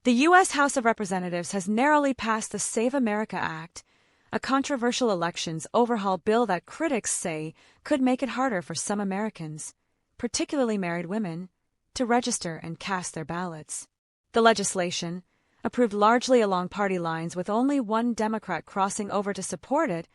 The U.S. House of Representatives has narrowly passed the Save America Act, a controversial elections overhaul bill that critics say could make it harder for some Americans, particularly married women, to register and cast their ballots. The legislation, approved largely along party lines with only one Democrat crossing over to support it,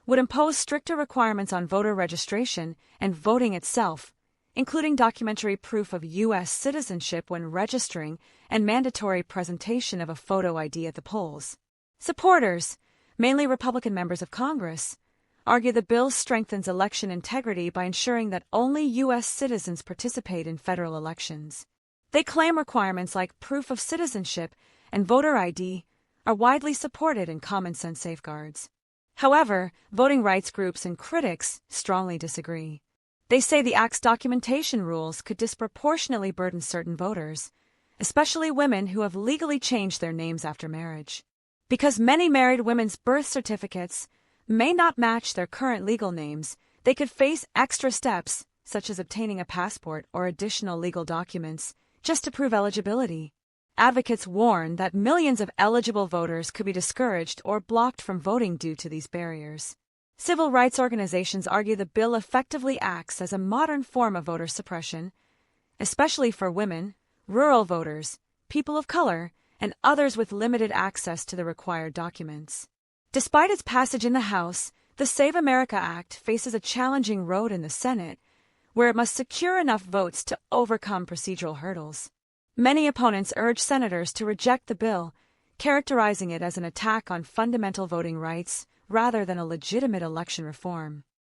would impose stricter requirements on voter registration and voting itself, including documentary proof of U.S. citizenship when registering and mandatory presentation of a photo ID at the polls. Supporters, mainly Republican members of Congress, argue the bill strengthens election integrity by ensuring that only U.S. citizens participate in federal elections. They claim requirements like proof of citizenship and voter ID are widely supported in common-sense safeguards. However, voting rights groups and critics strongly disagree. They say the Act's documentation rules could disproportionately burden certain voters, especially women who have legally changed their names after marriage. Because many married women's birth certificates may not match their current legal names, they could face extra steps, such as obtaining a passport or additional legal documents, just to prove eligibility. Advocates warn that millions of eligible voters could be discouraged or blocked from voting due to these barriers. Civil rights organizations argue the bill effectively acts as a modern form of voter suppression, especially for women, rural voters, people of color, and others with limited access to the required documents. Despite its passage in the House, the Save America Act faces a challenging road in the Senate, where it must secure enough votes to overcome procedural hurdles. Many opponents urge senators to reject the bill, characterizing it as an attack on fundamental voting rights rather than a legitimate election reform.